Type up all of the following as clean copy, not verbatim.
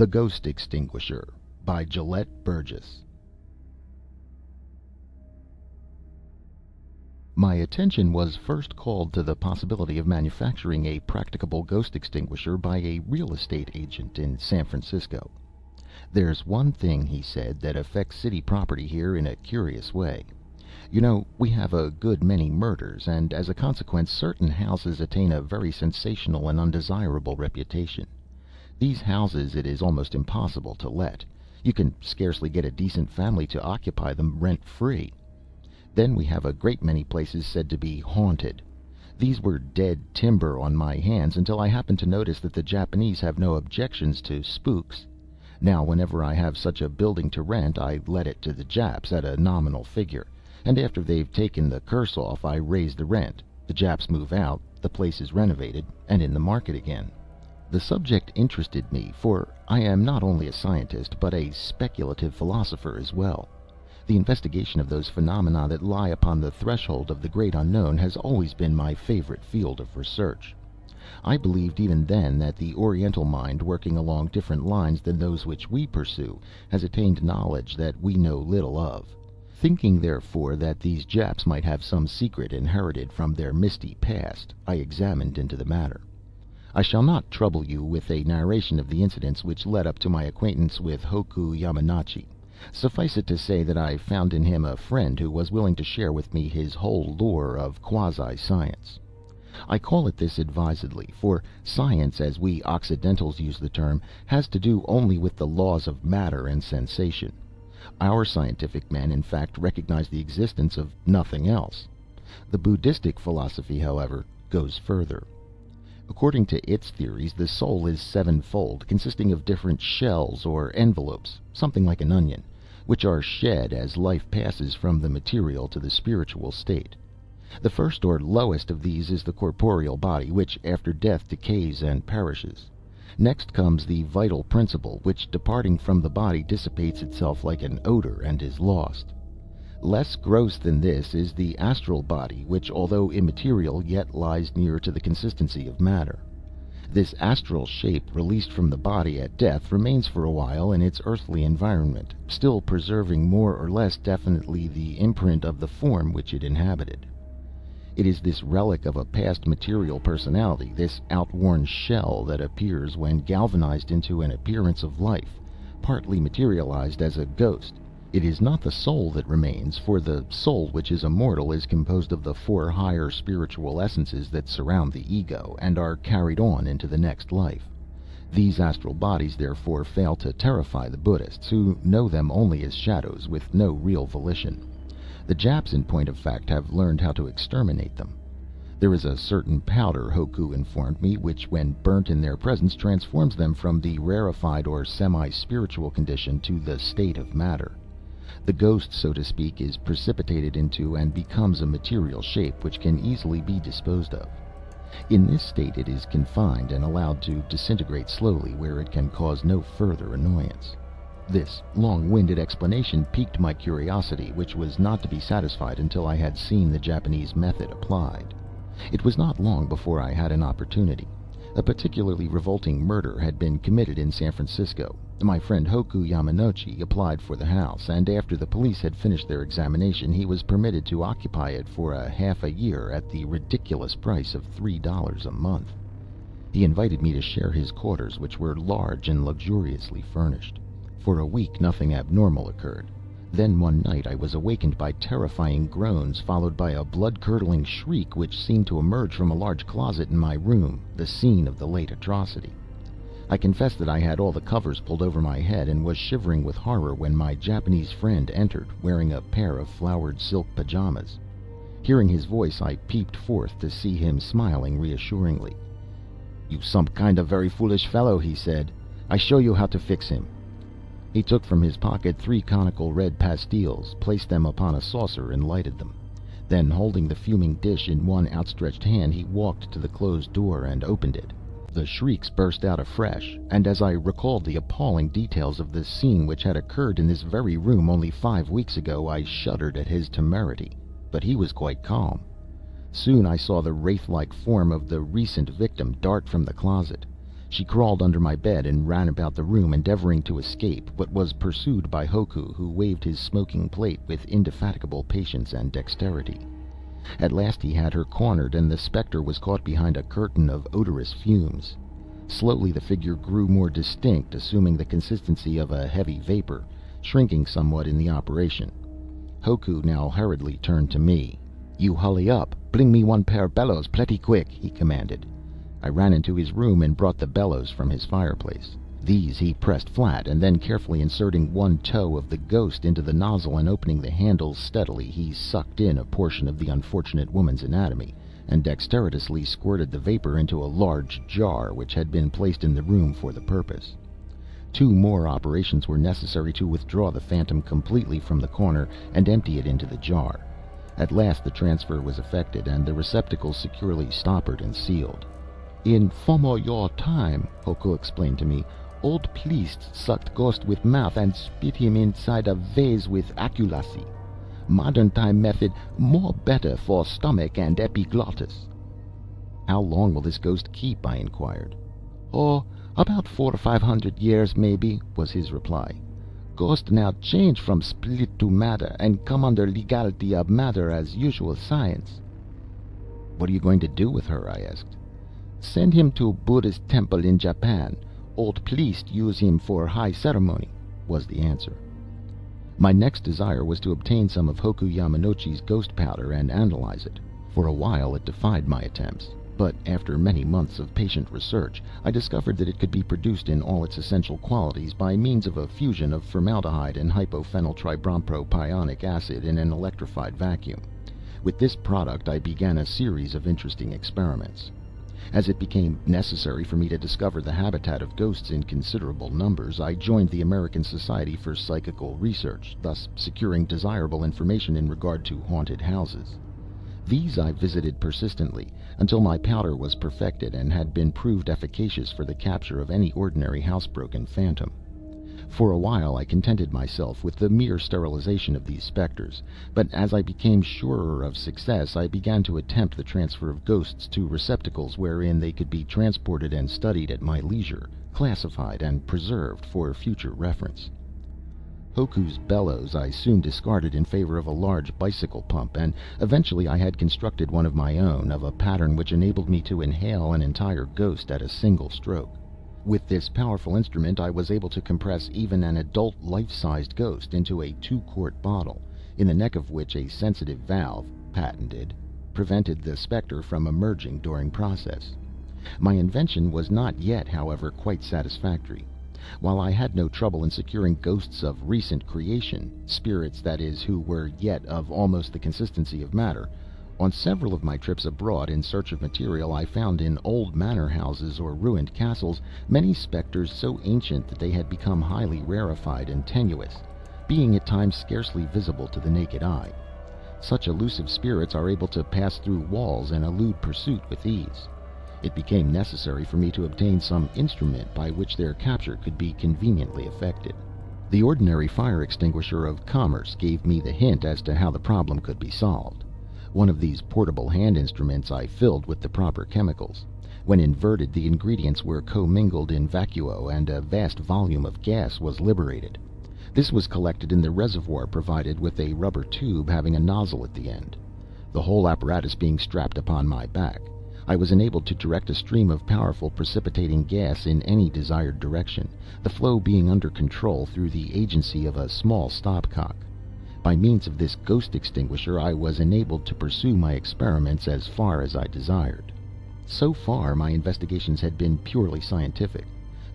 The Ghost Extinguisher by Gillette Burgess. My attention was first called to the possibility of manufacturing a practicable ghost extinguisher by a real estate agent in San Francisco. "There's one thing," he said, "that affects city property here in a curious way. You know, we have a good many murders, and as a consequence certain houses attain a very sensational and undesirable reputation. These houses it is almost impossible to let. You can scarcely get a decent family to occupy them rent free. Then we have a great many places said to be haunted. These were dead timber on my hands until I happened to notice that the Japanese have no objections to spooks. Now, whenever I have such a building to rent, I let it to the Japs at a nominal figure, and after they've taken the curse off, I raise the rent. The Japs move out, the place is renovated, and in the market again." The subject interested me, for I am not only a scientist, but a speculative philosopher as well. The investigation of those phenomena that lie upon the threshold of the great unknown has always been my favorite field of research. I believed even then that the Oriental mind, working along different lines than those which we pursue, has attained knowledge that we know little of. Thinking, therefore, that these Japs might have some secret inherited from their misty past, I examined into the matter. I shall not trouble you with a narration of the incidents which led up to my acquaintance with Hoku Yamanochi. Suffice it to say that I found in him a friend who was willing to share with me his whole lore of quasi-science. I call it this advisedly, for science, as we Occidentals use the term, has to do only with the laws of matter and sensation. Our scientific men, in fact, recognize the existence of nothing else. The Buddhistic philosophy, however, goes further. According to its theories, the soul is sevenfold, consisting of different shells or envelopes, something like an onion, which are shed as life passes from the material to the spiritual state. The first or lowest of these is the corporeal body, which after death decays and perishes. Next comes the vital principle, which departing from the body dissipates itself like an odor and is lost. Less gross than this is the astral body, which, although immaterial, yet lies near to the consistency of matter. This astral shape, released from the body at death, remains for a while in its earthly environment, still preserving more or less definitely the imprint of the form which it inhabited. It is this relic of a past material personality, this outworn shell, that appears when galvanized into an appearance of life, partly materialized as a ghost. It is not the soul that remains, for the soul, which is immortal, is composed of the four higher spiritual essences that surround the ego, and are carried on into the next life. These astral bodies, therefore, fail to terrify the Buddhists, who know them only as shadows with no real volition. The Japs, in point of fact, have learned how to exterminate them. There is a certain powder, Hoku informed me, which, when burnt in their presence, transforms them from the rarefied or semi-spiritual condition to the state of matter. The ghost, so to speak, is precipitated into and becomes a material shape which can easily be disposed of. In this state it is confined and allowed to disintegrate slowly where it can cause no further annoyance. This long-winded explanation piqued my curiosity, which was not to be satisfied until I had seen the Japanese method applied. It was not long before I had an opportunity. A particularly revolting murder had been committed in San Francisco. My friend Hoku Yamanochi applied for the house, and after the police had finished their examination he was permitted to occupy it for a half a year at the ridiculous price of $3 a month. He invited me to share his quarters, which were large and luxuriously furnished. For a week nothing abnormal occurred. Then one night I was awakened by terrifying groans, followed by a blood-curdling shriek which seemed to emerge from a large closet in my room, the scene of the late atrocity. I confess that I had all the covers pulled over my head, and was shivering with horror when my Japanese friend entered, wearing a pair of flowered silk pajamas. Hearing his voice, I peeped forth to see him smiling reassuringly. "You some kind of very foolish fellow," he said. "I show you how to fix him." He took from his pocket 3 conical red pastilles, placed them upon a saucer, and lighted them. Then, holding the fuming dish in one outstretched hand, he walked to the closed door and opened it. The shrieks burst out afresh, and as I recalled the appalling details of the scene which had occurred in this very room only 5 weeks ago, I shuddered at his temerity. But he was quite calm. Soon I saw the wraith-like form of the recent victim dart from the closet. She crawled under my bed and ran about the room endeavoring to escape, but was pursued by Hoku, who waved his smoking plate with indefatigable patience and dexterity. At last he had her cornered, and the specter was caught behind a curtain of odorous fumes. Slowly the figure grew more distinct, assuming the consistency of a heavy vapor, shrinking somewhat in the operation. Hoku now hurriedly turned to me. "You hully up! Bling me one pair bellows pletty quick!" he commanded. I ran into his room and brought the bellows from his fireplace. These he pressed flat, and then, carefully inserting one toe of the ghost into the nozzle and opening the handle steadily, he sucked in a portion of the unfortunate woman's anatomy, and dexterously squirted the vapor into a large jar which had been placed in the room for the purpose. 2 more operations were necessary to withdraw the phantom completely from the corner and empty it into the jar. At last the transfer was effected, and the receptacle securely stoppered and sealed. "In former your time," Hoku explained to me, "old priests sucked ghost with mouth and spit him inside a vase with accuracy. Modern time method more better for stomach and epiglottis." "How long will this ghost keep?" I inquired. "Oh, about 400 or 500 years, maybe," was his reply. "Ghost now change from split to matter, and come under legality of matter as usual science." "What are you going to do with her?" I asked. "Send him to Buddhist temple in Japan. Old priest use him for high ceremony," was the answer. My next desire was to obtain some of Hoku Yamanouchi's ghost powder and analyze it. For a while it defied my attempts, but after many months of patient research I discovered that it could be produced in all its essential qualities by means of a fusion of formaldehyde and hypophenyltribromopropionic acid in an electrified vacuum. With this product I began a series of interesting experiments. As it became necessary for me to discover the habitat of ghosts in considerable numbers, I joined the American Society for Psychical Research, thus securing desirable information in regard to haunted houses. These I visited persistently, until my powder was perfected and had been proved efficacious for the capture of any ordinary housebroken phantom. For a while I contented myself with the mere sterilization of these specters, but as I became surer of success I began to attempt the transfer of ghosts to receptacles wherein they could be transported and studied at my leisure, classified and preserved for future reference. Hoku's bellows I soon discarded in favor of a large bicycle pump, and eventually I had constructed one of my own, of a pattern which enabled me to inhale an entire ghost at a single stroke. With this powerful instrument I was able to compress even an adult life-sized ghost into a 2-quart bottle, in the neck of which a sensitive valve, patented, prevented the specter from emerging during process. My invention was not yet, however, quite satisfactory. While I had no trouble in securing ghosts of recent creation, spirits, that is, who were yet of almost the consistency of matter, on several of my trips abroad in search of material I found in old manor houses or ruined castles many specters so ancient that they had become highly rarefied and tenuous, being at times scarcely visible to the naked eye. Such elusive spirits are able to pass through walls and elude pursuit with ease. It became necessary for me to obtain some instrument by which their capture could be conveniently effected. The ordinary fire extinguisher of commerce gave me the hint as to how the problem could be solved. One of these portable hand instruments I filled with the proper chemicals. When inverted, the ingredients were commingled in vacuo, and a vast volume of gas was liberated. This was collected in the reservoir provided with a rubber tube having a nozzle at the end. The whole apparatus being strapped upon my back, I was enabled to direct a stream of powerful precipitating gas in any desired direction, the flow being under control through the agency of a small stopcock. By means of this ghost extinguisher I was enabled to pursue my experiments as far as I desired. So far my investigations had been purely scientific,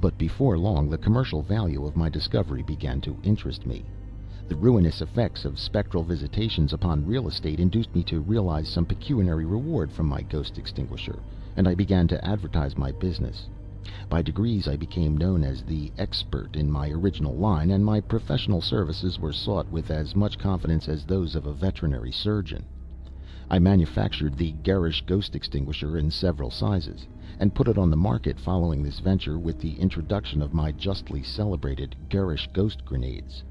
but before long the commercial value of my discovery began to interest me. The ruinous effects of spectral visitations upon real estate induced me to realize some pecuniary reward from my ghost extinguisher, and I began to advertise my business. By degrees I became known as the expert in my original line, and my professional services were sought with as much confidence as those of a veterinary surgeon. I manufactured the Gerrish ghost extinguisher in several sizes, and put it on the market following this venture with the introduction of my justly celebrated Gerrish ghost grenades.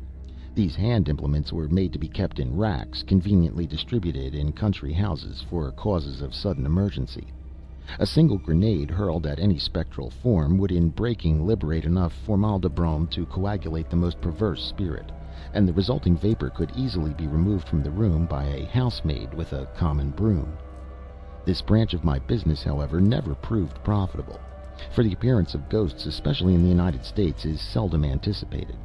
These hand implements were made to be kept in racks, conveniently distributed in country houses for causes of sudden emergency. A single grenade hurled at any spectral form would in breaking liberate enough formaldybrom to coagulate the most perverse spirit, and the resulting vapor could easily be removed from the room by a housemaid with a common broom. This branch of my business, however, never proved profitable, for the appearance of ghosts, especially in the United States, is seldom anticipated.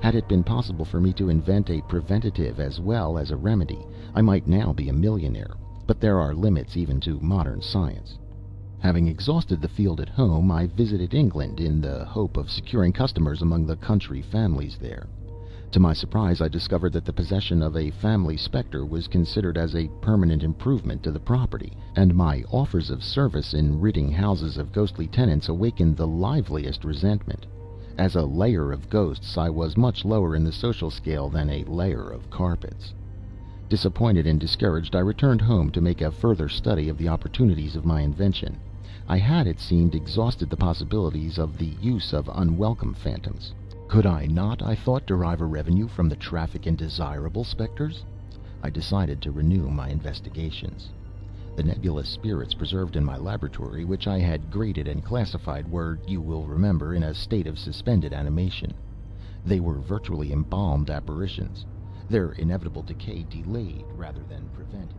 Had it been possible for me to invent a preventative as well as a remedy, I might now be a millionaire, but there are limits even to modern science. Having exhausted the field at home, I visited England in the hope of securing customers among the country families there. To my surprise, I discovered that the possession of a family spectre was considered as a permanent improvement to the property, and my offers of service in ridding houses of ghostly tenants awakened the liveliest resentment. As a layer of ghosts, I was much lower in the social scale than a layer of carpets. Disappointed and discouraged, I returned home to make a further study of the opportunities of my invention. I had, it seemed, exhausted the possibilities of the use of unwelcome phantoms. Could I not, I thought, derive a revenue from the traffic in desirable specters? I decided to renew my investigations. The nebulous spirits preserved in my laboratory, which I had graded and classified, were, you will remember, in a state of suspended animation. They were virtually embalmed apparitions, their inevitable decay delayed rather than prevented.